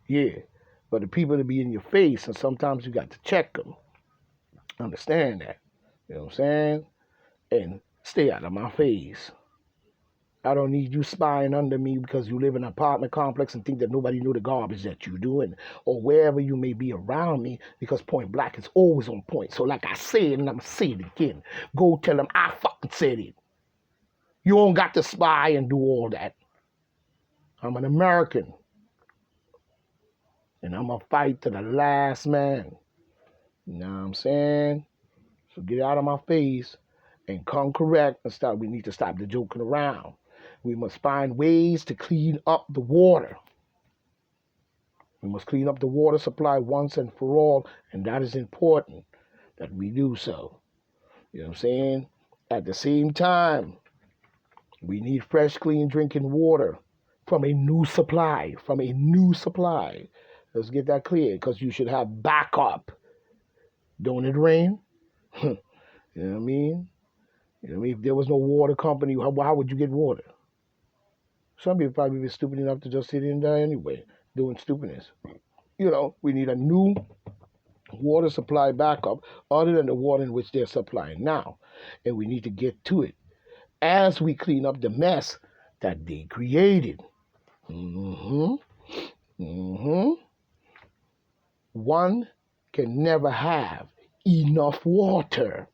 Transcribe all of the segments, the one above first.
Yeah. But the people that be in your face, and sometimes you got to check them. Understand that. You know what I'm saying? And stay out of my face. I don't need you spying under me because you live in an apartment complex and think that nobody knew the garbage that you doing or wherever you may be around me because Point Black is always on point. So like I said, and I'm going to say it again, go tell them I fucking said it. You don't got to spy and do all that. I'm an American. And I'm going to fight to the last man. You know what I'm saying? So get out of my face and come correct and stop. We need to stop the joking around. We must find ways to clean up the water. We must clean up the water supply once and for all, and that is important that we do so. You know what I'm saying? At the same time, we need fresh, clean drinking water from a new supply, Let's get that clear, because you should have backup. Don't it rain? You know what I mean? You know what I mean? If there was no water company, how would you get water? Some people probably be stupid enough to just sit in there anyway, doing stupidness. You know, we need a new water supply backup other than the water in which they're supplying now. And we need to get to it as we clean up the mess that they created. One can never have enough water.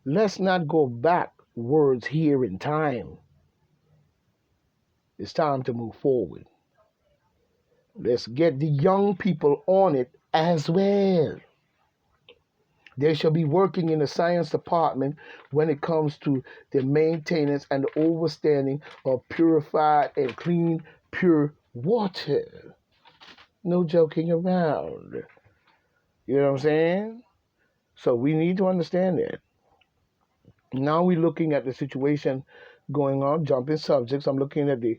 Let's not go backwards here in time. It's time to move forward. Let's get the young people on it as well. They shall be working in the science department when it comes to the maintenance and the overstanding of purified and clean, pure water. No joking around. You know what I'm saying? So we need to understand that. Now we're looking at the situation going on, jumping subjects. I'm looking at the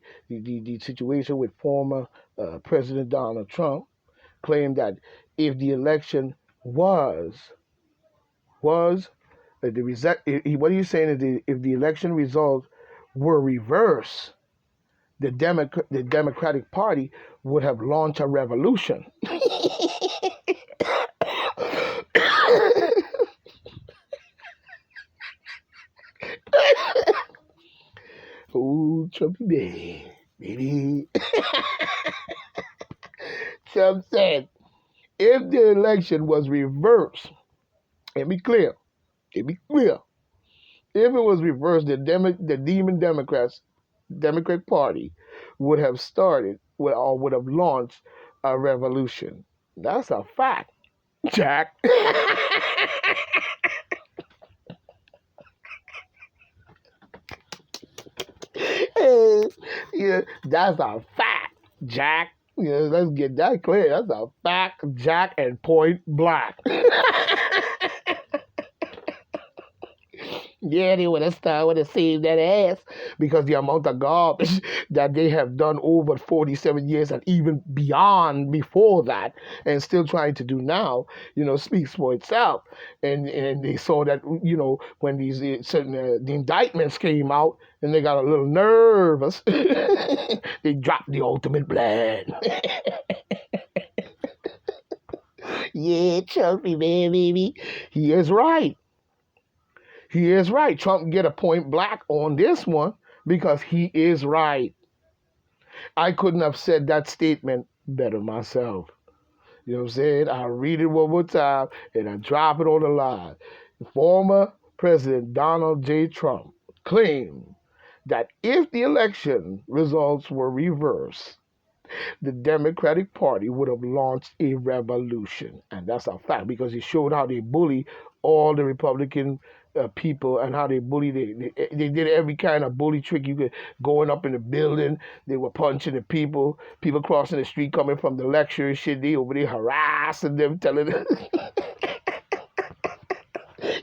situation with former President Donald Trump, claimed that if the election was what he's saying is if the election results were reversed, the Democratic Party would have launched a revolution. Oh, Trumpy baby. Trump said, if the election was reversed, let me clear. If it was reversed, the demon Democratic Party would have started or would have launched a revolution. That's a fact, Jack. Yeah, that's a fact, Jack. Yeah, let's get that clear. That's a fact, Jack, and point blank. Yeah, they would have saved that ass because the amount of garbage that they have done over 47 years and even beyond before that and still trying to do now, speaks for itself. And they saw that, when these the indictments came out and they got a little nervous, they dropped the ultimate plan. Yeah, Chelsea, man, baby. He is right. He is right. Trump get a point black on this one because he is right. I couldn't have said that statement better myself. You know what I'm saying? I'll read it one more time and I drop it on the line. Former President Donald J. Trump claimed that if the election results were reversed, the Democratic Party would have launched a revolution. And that's a fact because he showed how they bully all the Republican people and how they bully. They did every kind of bully trick you could. Going up in the building, they were punching the people crossing the street coming from the lecture and shit. They over there harassing them, telling them.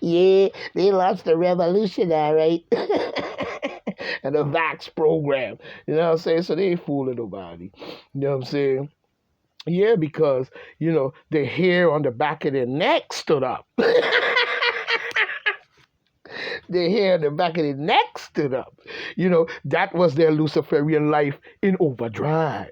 Yeah, they launched the revolution, all right. And the Vax program. You know what I'm saying? So they ain't fooling nobody. You know what I'm saying? Yeah, because, the hair on the back of their neck stood up. Their hair on the back of their neck stood up. That was their Luciferian life in overdrive.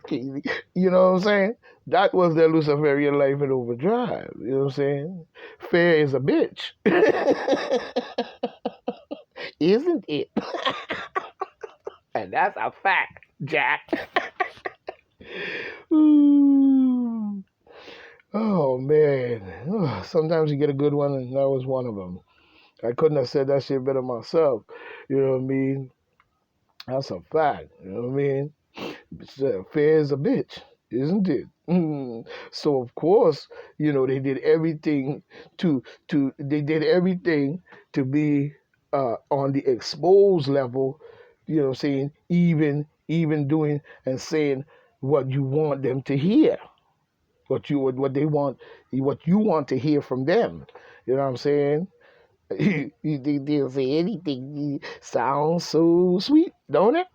crazy. You know what I'm saying? That was their Luciferian life in overdrive. You know what I'm saying? Fair is a bitch. Isn't it? And that's a fact, Jack. Ooh. Oh, man. Sometimes you get a good one, and that was one of them. I couldn't have said that shit better myself. You know what I mean? That's a fact. You know what I mean? Fair is a bitch, isn't it? So of course, they did everything to be on the exposed level. You know what I'm saying? Even doing and saying what you want them to hear, what they want, what you want to hear from them. You know what I'm saying? You think they'll say anything? Sounds so sweet, don't it?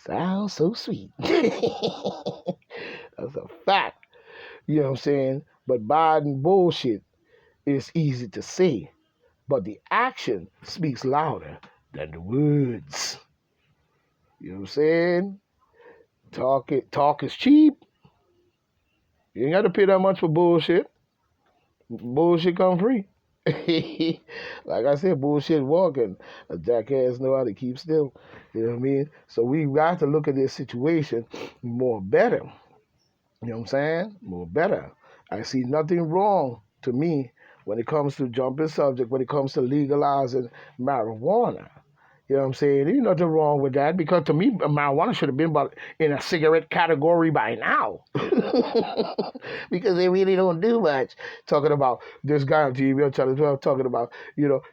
Sounds so sweet. That's a fact. You know what I'm saying? But Biden bullshit is easy to say, but the action speaks louder than the words. You know what I'm saying? Talk is cheap. You ain't got to pay that much for bullshit. Bullshit come free. Like I said, bullshit walking. A jackass know how to keep still. You know what I mean? So we got to look at this situation more better. You know what I'm saying? More better. I see nothing wrong to me when it comes to jumping subject, when it comes to legalizing marijuana. You know what I'm saying? There's nothing wrong with that because to me, marijuana should have been in a cigarette category by now. Because they really don't do much. Talking about this guy on TV on Channel 12 talking about,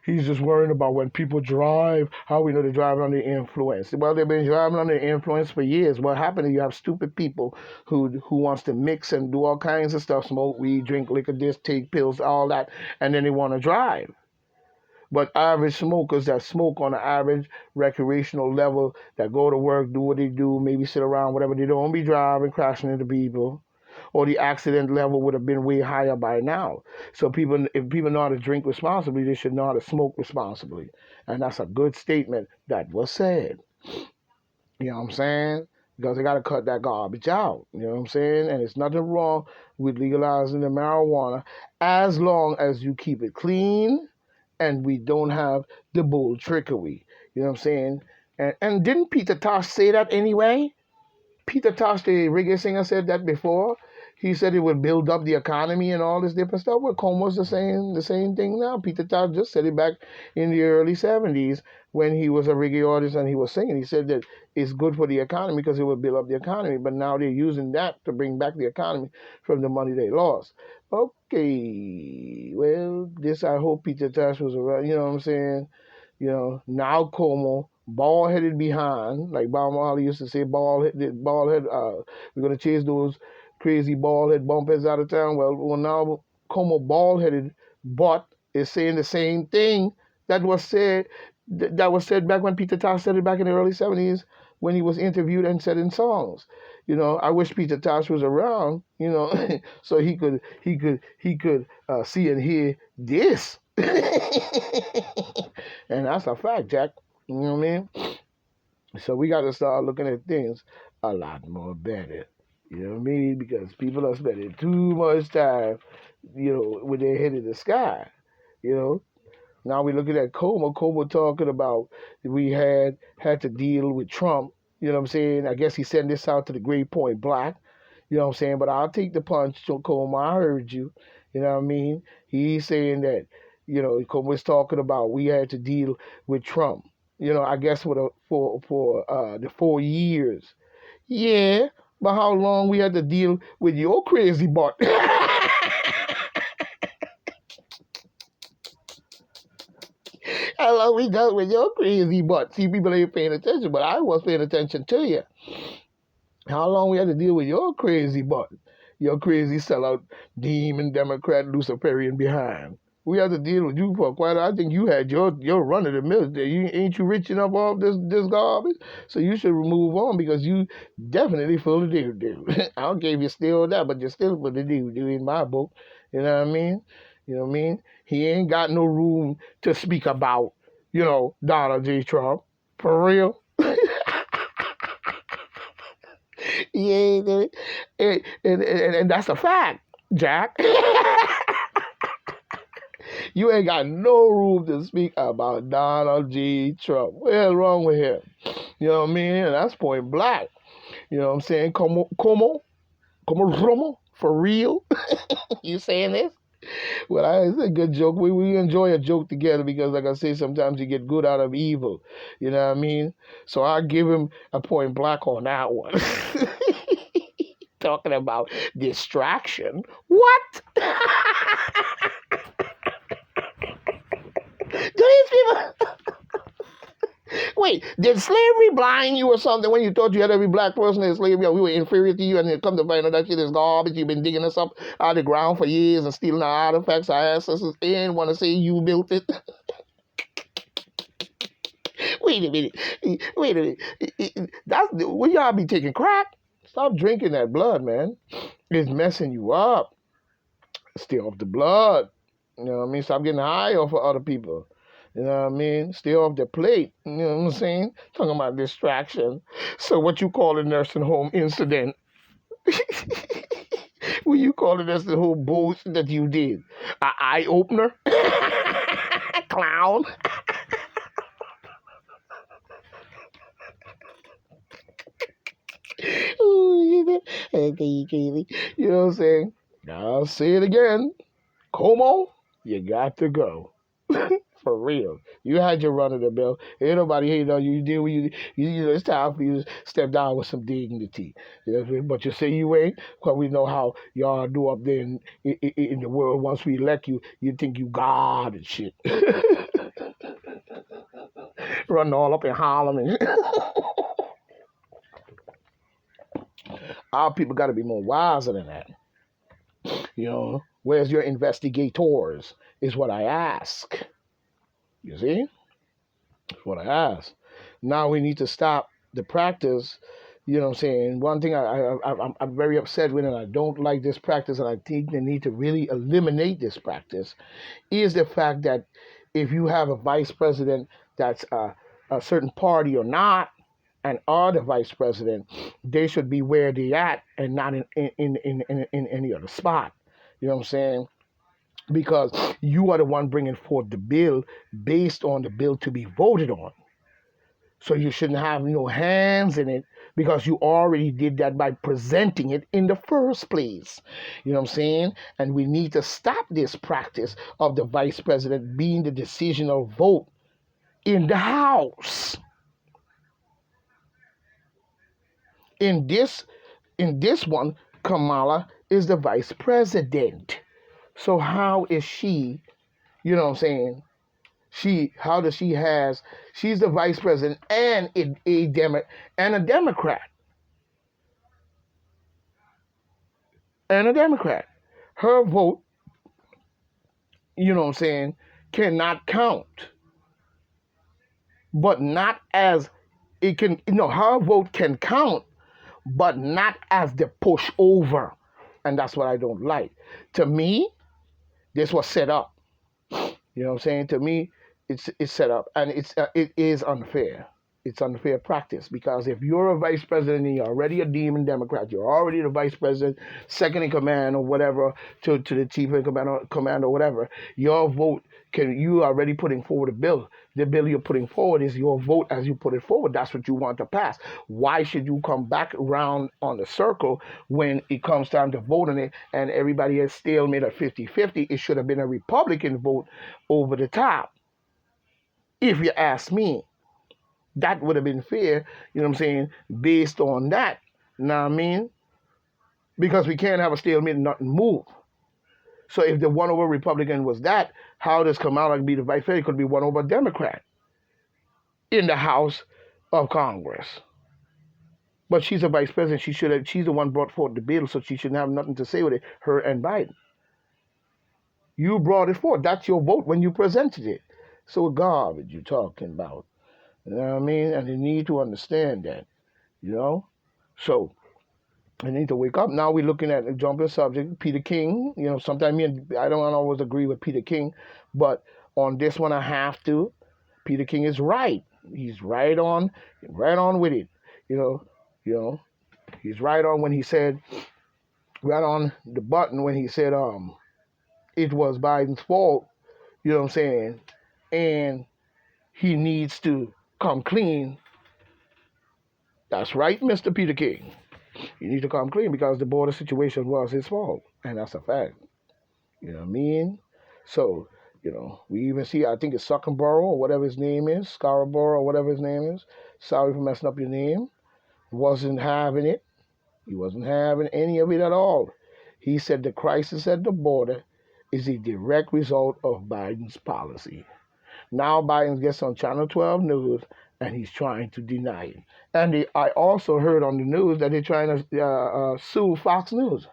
he's just worrying about when people drive, how we know they're driving under influence. Well, they've been driving under influence for years. What happened is you have stupid people who wants to mix and do all kinds of stuff, smoke weed, drink liquor, take pills, all that, and then they want to drive. But average smokers that smoke on an average recreational level, that go to work, do what they do, maybe sit around, whatever, they don't be driving, crashing into people, or the accident level would have been way higher by now. So if people know how to drink responsibly, they should know how to smoke responsibly. And that's a good statement that was said. You know what I'm saying? Because they got to cut that garbage out. You know what I'm saying? And there's nothing wrong with legalizing the marijuana as long as you keep it clean and we don't have the bull trickery. You know what I'm saying? And didn't Peter Tosh say that anyway? Peter Tosh, the reggae singer, said that before. He said it would build up the economy and all this different stuff. Well, Como's the same thing now. Peter Tosh just said it back in the early 70s when he was a reggae artist and he was singing. He said that it's good for the economy because it will build up the economy. But now they're using that to bring back the economy from the money they lost. Okay, well, I hope Peter Tosh was around. You know what I'm saying? Now Como, bald-headed behind, like Bob Marley used to say, bald head. We're gonna chase those crazy bald-head bumpheads out of town. Well, now Como bald-headed butt is saying the same thing that was said back when Peter Tosh said it back in the early 70s when he was interviewed and said in songs. I wish Peter Tosh was around, so he could see and hear this. And that's a fact, Jack. You know what I mean? So we got to start looking at things a lot more better. You know what I mean? Because people are spending too much time, with their head in the sky. Now we're looking at Como talking about we had to deal with Trump. You know what I'm saying? I guess he sent this out to the Great Point Black. You know what I'm saying? But I'll take the punch, Como. I heard you. You know what I mean? He's saying that, Como was talking about we had to deal with Trump. I guess for the 4 years. Yeah, but how long we had to deal with your crazy butt? How long we dealt with your crazy butt? See, people ain't paying attention, but I was paying attention to you. How long we had to deal with your crazy butt? Your crazy sellout, demon, Democrat, Luciferian behind. We had to deal with you for quite. I think you had your run of the mill. Ain't you rich enough off this garbage? So you should move on because you definitely full of doo-doo. I don't care if you're still that, but you're still full of doo-doo in my book. You know what I mean? You know what I mean? He ain't got no room to speak about, Donald J. Trump. For real. Yeah, and that's a fact, Jack. You ain't got no room to speak about Donald J. Trump. What's wrong with him? You know what I mean? That's point blank. You know what I'm saying? Como Romo? For real? You saying this? Well, it's a good joke. We enjoy a joke together because, like I say, sometimes you get good out of evil. You know what I mean? So I give him a point blank on that one. Talking about distraction. What? Do these people? Wait, did slavery blind you or something when you thought you had every black person in slavery and we were inferior to you, and then come to find out that shit is garbage? You've been digging us up out of the ground for years and stealing our artifacts, our ancestors, and want to say you built it? Wait a minute. Wait a minute. That's will y'all be taking crack? Stop drinking that blood, man. It's messing you up. Stay off the blood. You know what I mean? Stop getting high off of other people. You know what I mean? Stay off the plate. You know what I'm saying? Talking about distraction. So what you call a nursing home incident? What you call it as the whole bullshit that you did? An eye opener? Clown? You know what I'm saying? I'll say it again. Como, you got to go. For real. You had your run of the bell. Ain't nobody hating on you. You did what you know, it's time for you to step down with some dignity. You know what I mean? But you say you ain't, because we know how y'all do up there in the world. Once we elect you, you think you God and shit. Running all up in Harlem and our people got to be more wiser than that. You know, where's your investigators is what I ask. You see? That's what I ask. Now we need to stop the practice. You know what I'm saying? One thing I'm very upset with, and I don't like this practice, and I think they need to really eliminate this practice, is the fact that if you have a vice president that's a certain party or not, and are the vice president, they should be where they at and not in any other spot. You know what I'm saying? Because you are the one bringing forth the bill based on the bill to be voted on. So you shouldn't have no hands in it because you already did that by presenting it in the first place. You know what I'm saying? And we need to stop this practice of the vice president being the decisional vote in the House. In this one, Kamala is the vice president. So how is she, you know what I'm saying? How does she has, she's the vice president and a Democrat. And a Democrat. Her vote, you know what I'm saying, cannot count. But not as it can, her vote can count, but not as the pushover. And that's what I don't like. To me, this was set up. You know what I'm saying? To me, it's set up, and it is unfair. It's unfair practice because if you're a vice president and you're already a demon Democrat, you're already the vice president, second in command or whatever to the chief in command or whatever, your vote you already putting forward a bill. The bill you're putting forward is your vote as you put it forward. That's what you want to pass. Why should you come back around on the circle when it comes time to vote on it and everybody is stalemate at 50-50? It should have been a Republican vote over the top. If you ask me, that would have been fair, you know what I'm saying, based on that. You know what I mean? Because we can't have a stalemate and nothing move. So if the one over Republican was that, how does Kamala be the vice president? It could be one over Democrat in the House of Congress. But she's a vice president. She's the one brought forth the bill, so she shouldn't have nothing to say with it, her and Biden. You brought it forth. That's your vote when you presented it. So what garbage you talking about? You know what I mean? And you need to understand that, you know? So I need to wake up. Now we're looking at a jumping subject, Peter King. You know, sometimes I don't always agree with Peter King, but on this one I have to. Peter King is right. He's right on with it. You know. He's right on when he said, right on the button when he said it was Biden's fault, you know what I'm saying? And he needs to come clean. That's right, Mr. Peter King. You need to come clean because the border situation was his fault. And that's a fact. You know what I mean? So, we even see, I think it's Suckenborough or whatever his name is, Scarborough or whatever his name is. Sorry for messing up your name. Wasn't having it. He wasn't having any of it at all. He said the crisis at the border is a direct result of Biden's policy. Now Biden gets on Channel 12 News and he's trying to deny it. And I also heard on the news that they're trying to sue Fox News.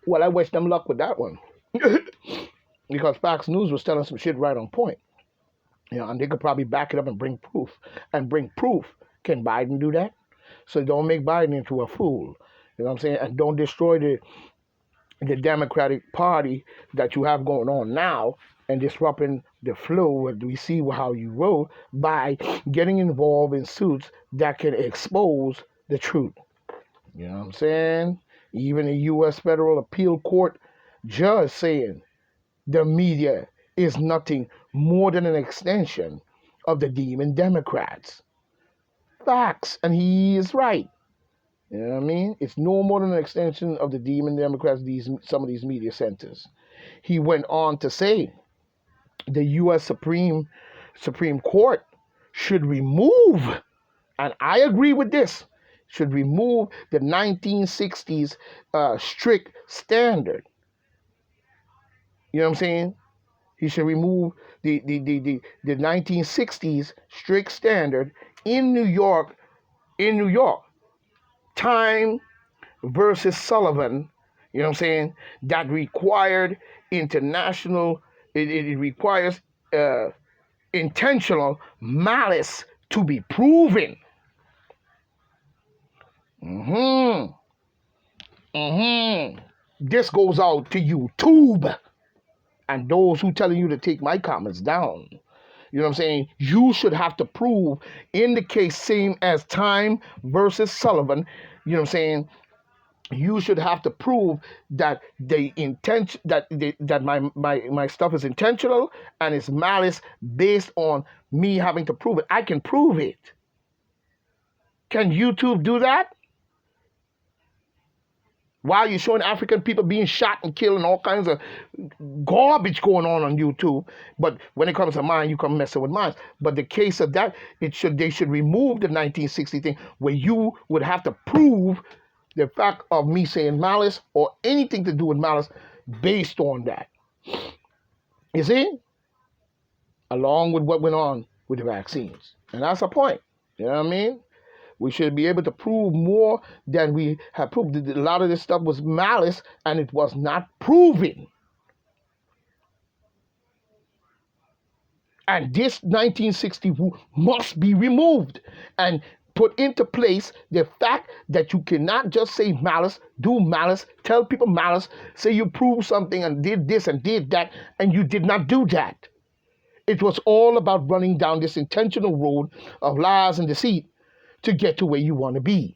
Well, I wish them luck with that one. Because Fox News was telling some shit right on point. And they could probably back it up and bring proof. Can Biden do that? So don't make Biden into a fool. You know what I'm saying? And don't destroy the Democratic Party that you have going on now and disrupting the flow that we see how you roll by getting involved in suits that can expose the truth. You know what I'm saying? Even a U.S. Federal Appeal Court judge saying the media is nothing more than an extension of the demon Democrats. Facts, and he is right. You know what I mean? It's no more than an extension of the demon Democrats, some of these media centers. He went on to say the U.S. Supreme Court should remove, and I agree with this, should remove the 1960s strict standard. You know what I'm saying? He should remove the 1960s strict standard in New York. Time versus Sullivan, you know what I'm saying, that required international, it requires intentional malice to be proven. This goes out to YouTube and those who telling you to take my comments down. You know what I'm saying? You should have to prove in the case same as Time versus Sullivan. You know what I'm saying? You should have to prove that the intention that my stuff is intentional and it's malice based on me having to prove it. I can prove it. Can YouTube do that? While you're showing African people being shot and killed and all kinds of garbage going on YouTube, but when it comes to mine, you come messing with mine. But the case of that, they should remove the 1960 thing where you would have to prove the fact of me saying malice or anything to do with malice based on that. You see? Along with what went on with the vaccines. And that's the point. You know what I mean? We should be able to prove more than we have proved. A lot of this stuff was malice and it was not proven. And this 1960 rule must be removed and put into place the fact that you cannot just say malice, do malice, tell people malice, say you proved something and did this and did that, and you did not do that. It was all about running down this intentional road of lies and deceit to get to where you want to be.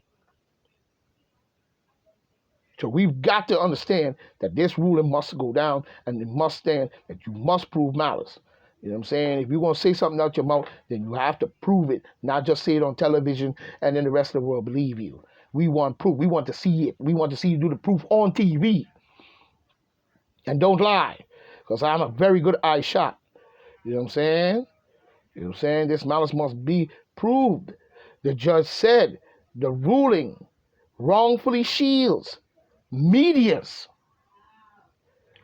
So we've got to understand that this ruling must go down and it must stand that you must prove malice. You know what I'm saying? If you're going to say something out your mouth, then you have to prove it, not just say it on television and then the rest of the world believe you. We want proof. We want to see it. We want to see you do the proof on TV. And don't lie, because I'm a very good eye shot. You know what I'm saying? You know what I'm saying? This malice must be proved. The judge said the ruling wrongfully shields medias.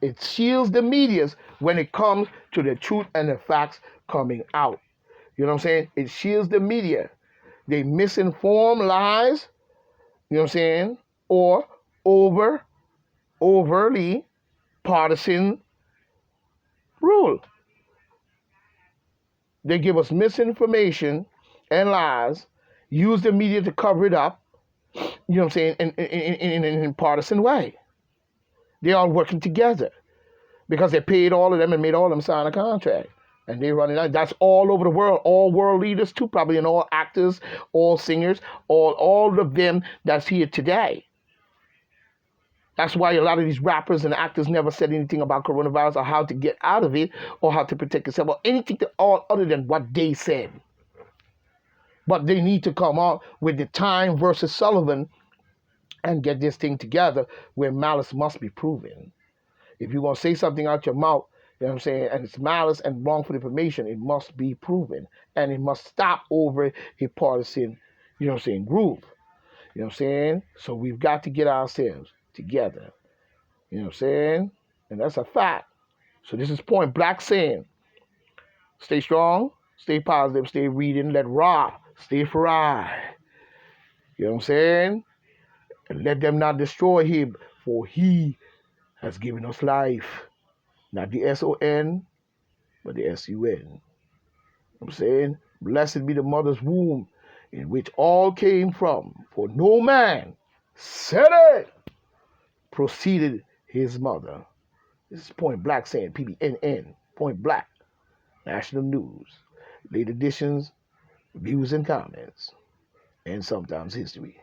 It shields the medias when it comes to the truth and the facts coming out. You know what I'm saying? It shields the media. They misinform lies, you know what I'm saying, or overly partisan rule. They give us misinformation and lies, use the media to cover it up, you know what I'm saying, in a partisan way. They are working together because they paid all of them and made all of them sign a contract. And they run it. That's all over the world. All world leaders too, probably, and all actors, all singers, all of them that's here today. That's why a lot of these rappers and actors never said anything about coronavirus or how to get out of it or how to protect yourself or anything all other than what they said. But they need to come out with the Time versus Sullivan and get this thing together where malice must be proven. If you're going to say something out your mouth, you know what I'm saying, and it's malice and wrongful information, it must be proven. And it must stop over a partisan, you know what I'm saying, groove. You know what I'm saying? So we've got to get ourselves together. You know what I'm saying? And that's a fact. So this is Point Black saying, stay strong, stay positive, stay reading, let Ra stay fried. You know what I'm saying? And let them not destroy him, for he has given us life. Not the S-O-N, but the S-U-N. You know what I'm saying? Blessed be the mother's womb in which all came from, for no man said it proceeded his mother. This is Point Black saying, PBNN, Point Black, National News, late editions, views and comments, and sometimes history.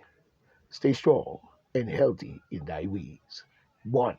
Stay strong and healthy in thy ways. One.